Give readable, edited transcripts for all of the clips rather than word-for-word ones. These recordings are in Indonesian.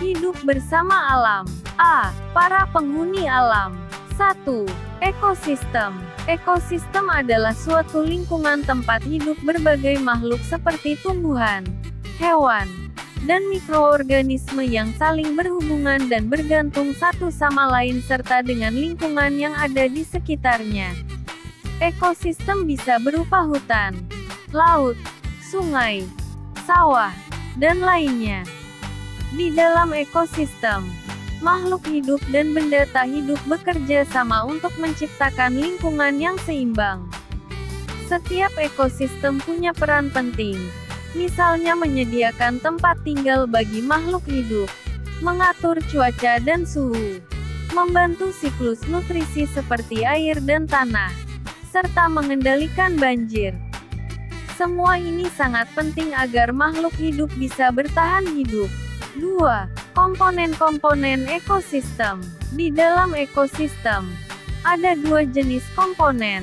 Hidup bersama alam. A. Para penghuni alam. 1. Ekosistem. Ekosistem adalah suatu lingkungan tempat hidup berbagai makhluk seperti tumbuhan, hewan, dan mikroorganisme yang saling berhubungan dan bergantung satu sama lain serta dengan lingkungan yang ada di sekitarnya. Ekosistem bisa berupa hutan, laut, sungai, sawah, dan lainnya. Di dalam ekosistem, makhluk hidup dan benda tak hidup bekerja sama untuk menciptakan lingkungan yang seimbang. Setiap ekosistem punya peran penting, misalnya menyediakan tempat tinggal bagi makhluk hidup, mengatur cuaca dan suhu, membantu siklus nutrisi seperti air dan tanah, serta mengendalikan banjir. Semua ini sangat penting agar makhluk hidup bisa bertahan hidup. 2. Komponen-komponen ekosistem. Di dalam ekosistem, ada dua jenis komponen,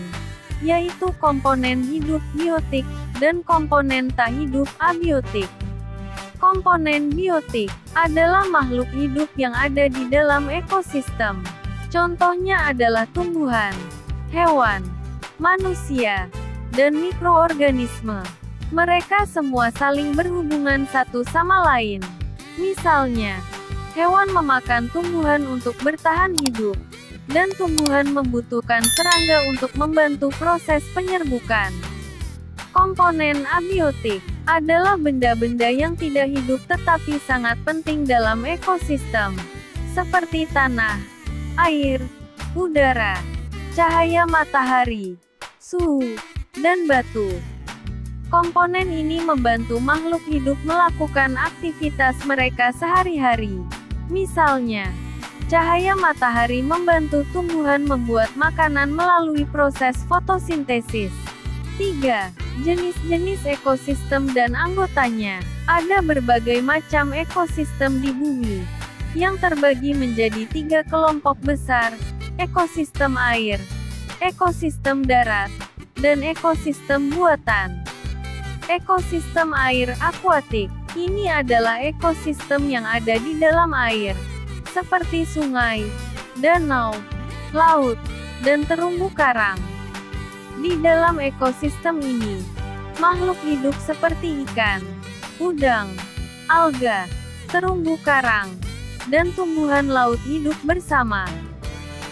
yaitu komponen hidup biotik, dan komponen tak hidup abiotik. Komponen biotik adalah makhluk hidup yang ada di dalam ekosistem. Contohnya adalah tumbuhan, hewan, manusia, dan mikroorganisme. Mereka semua saling berhubungan satu sama lain. Misalnya, hewan memakan tumbuhan untuk bertahan hidup, dan tumbuhan membutuhkan serangga untuk membantu proses penyerbukan. Komponen abiotik adalah benda-benda yang tidak hidup tetapi sangat penting dalam ekosistem, seperti tanah, air, udara, cahaya matahari, suhu, dan batu. Komponen ini membantu makhluk hidup melakukan aktivitas mereka sehari-hari. Misalnya, cahaya matahari membantu tumbuhan membuat makanan melalui proses fotosintesis. 3. Jenis-jenis ekosistem dan anggotanya. Ada berbagai macam ekosistem di bumi, yang terbagi menjadi 3 kelompok besar: ekosistem air, ekosistem darat, dan ekosistem buatan. Ekosistem air akuatik. Ini adalah ekosistem yang ada di dalam air, seperti sungai, danau, laut, dan terumbu karang. Di dalam ekosistem ini, makhluk hidup seperti ikan, udang, alga, terumbu karang, dan tumbuhan laut hidup bersama.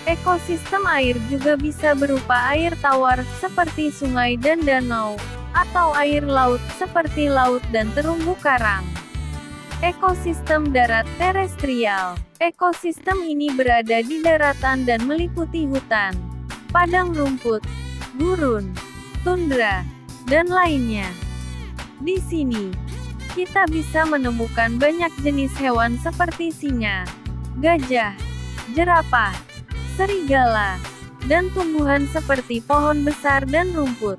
Ekosistem air juga bisa berupa air tawar, seperti sungai dan danau, atau air laut, seperti laut dan terumbu karang. Ekosistem darat terestrial. Ekosistem ini berada di daratan dan meliputi hutan, padang rumput, gurun, tundra, dan lainnya. Di sini, kita bisa menemukan banyak jenis hewan seperti singa, gajah, jerapah, serigala, dan tumbuhan seperti pohon besar dan rumput.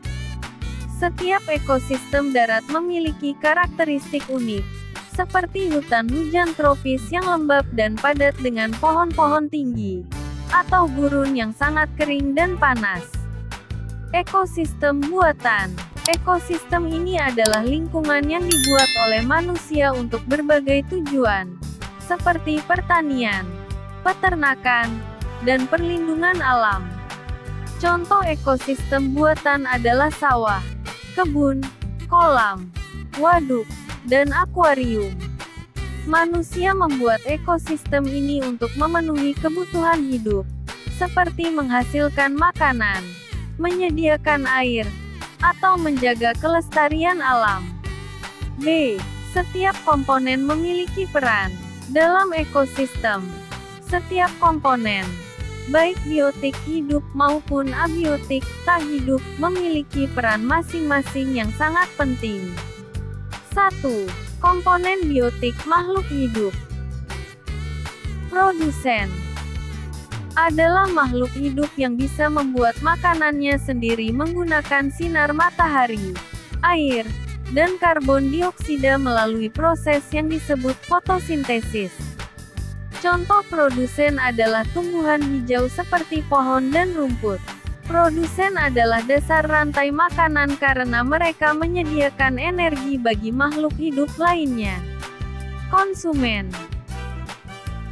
Setiap ekosistem darat memiliki karakteristik unik, seperti hutan hujan tropis yang lembab dan padat dengan pohon-pohon tinggi, atau gurun yang sangat kering dan panas. Ekosistem buatan. Ekosistem ini adalah lingkungan yang dibuat oleh manusia untuk berbagai tujuan, seperti pertanian, peternakan, dan perlindungan alam. Contoh ekosistem buatan adalah sawah, kebun, kolam, waduk, dan akuarium. Manusia membuat ekosistem ini untuk memenuhi kebutuhan hidup, seperti menghasilkan makanan, menyediakan air, atau menjaga kelestarian alam. B. Setiap komponen memiliki peran dalam ekosistem. Setiap komponen, baik biotik hidup maupun abiotik tak hidup, memiliki peran masing-masing yang sangat penting. 1. Komponen biotik makhluk hidup. Produsen adalah makhluk hidup yang bisa membuat makanannya sendiri menggunakan sinar matahari, air, dan karbon dioksida melalui proses yang disebut fotosintesis. Contoh produsen adalah tumbuhan hijau seperti pohon dan rumput. Produsen adalah dasar rantai makanan karena mereka menyediakan energi bagi makhluk hidup lainnya. Konsumen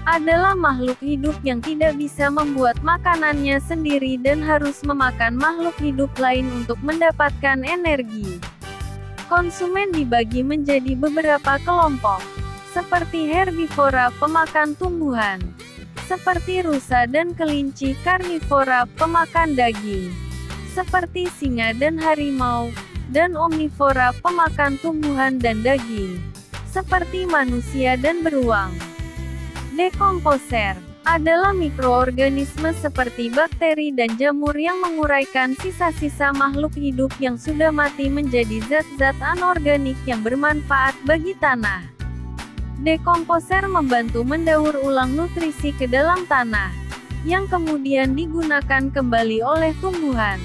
adalah makhluk hidup yang tidak bisa membuat makanannya sendiri dan harus memakan makhluk hidup lain untuk mendapatkan energi. Konsumen dibagi menjadi beberapa kelompok, seperti herbivora pemakan tumbuhan, seperti rusa dan kelinci karnivora pemakan daging, seperti singa dan harimau, dan omnivora pemakan tumbuhan dan daging, seperti manusia dan beruang. Dekomposer adalah mikroorganisme seperti bakteri dan jamur yang menguraikan sisa-sisa makhluk hidup yang sudah mati menjadi zat-zat anorganik yang bermanfaat bagi tanah. Dekomposer membantu mendaur ulang nutrisi ke dalam tanah, yang kemudian digunakan kembali oleh tumbuhan.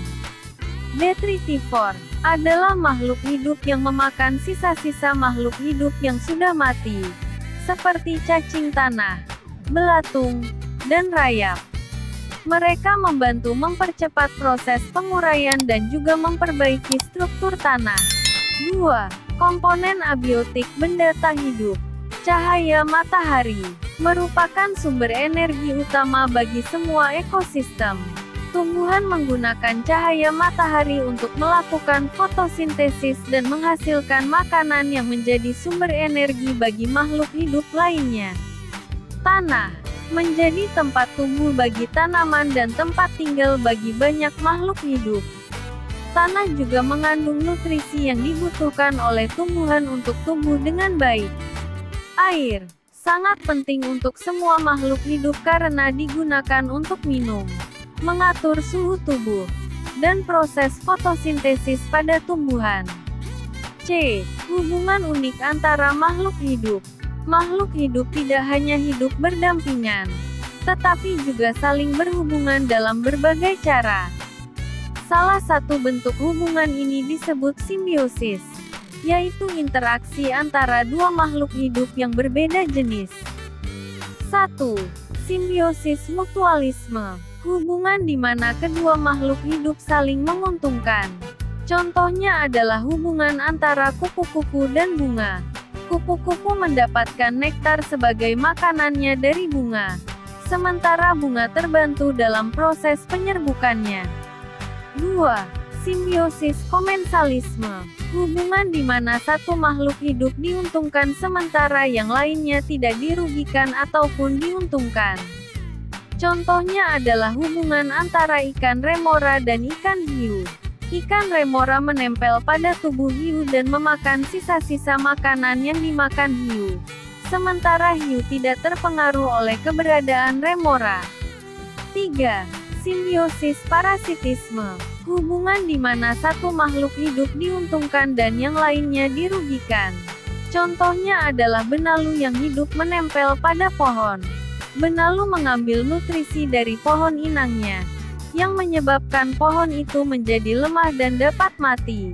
Detritivor adalah makhluk hidup yang memakan sisa-sisa makhluk hidup yang sudah mati, seperti cacing tanah, belatung, dan rayap. Mereka membantu mempercepat proses penguraian dan juga memperbaiki struktur tanah. 2. Komponen abiotik benda tak hidup. Cahaya matahari merupakan sumber energi utama bagi semua ekosistem. Tumbuhan menggunakan cahaya matahari untuk melakukan fotosintesis dan menghasilkan makanan yang menjadi sumber energi bagi makhluk hidup lainnya. Tanah menjadi tempat tumbuh bagi tanaman dan tempat tinggal bagi banyak makhluk hidup. Tanah juga mengandung nutrisi yang dibutuhkan oleh tumbuhan untuk tumbuh dengan baik. Air sangat penting untuk semua makhluk hidup karena digunakan untuk minum, mengatur suhu tubuh, dan proses fotosintesis pada tumbuhan. C. Hubungan unik antara makhluk hidup. Makhluk hidup tidak hanya hidup berdampingan, tetapi juga saling berhubungan dalam berbagai cara. Salah satu bentuk hubungan ini disebut simbiosis, yaitu interaksi antara dua makhluk hidup yang berbeda jenis. 1. Simbiosis mutualisme. Hubungan di mana kedua makhluk hidup saling menguntungkan. Contohnya adalah hubungan antara kupu-kupu dan bunga. Kupu-kupu mendapatkan nektar sebagai makanannya dari bunga, sementara bunga terbantu dalam proses penyerbukannya. 2. Simbiosis komensalisme. Hubungan di mana satu makhluk hidup diuntungkan sementara yang lainnya tidak dirugikan ataupun diuntungkan. Contohnya adalah hubungan antara ikan remora dan ikan hiu. Ikan remora menempel pada tubuh hiu dan memakan sisa-sisa makanan yang dimakan hiu, sementara hiu tidak terpengaruh oleh keberadaan remora. 3. Simbiosis parasitisme. Hubungan di mana satu makhluk hidup diuntungkan dan yang lainnya dirugikan. Contohnya adalah benalu yang hidup menempel pada pohon. Benalu mengambil nutrisi dari pohon inangnya, yang menyebabkan pohon itu menjadi lemah dan dapat mati.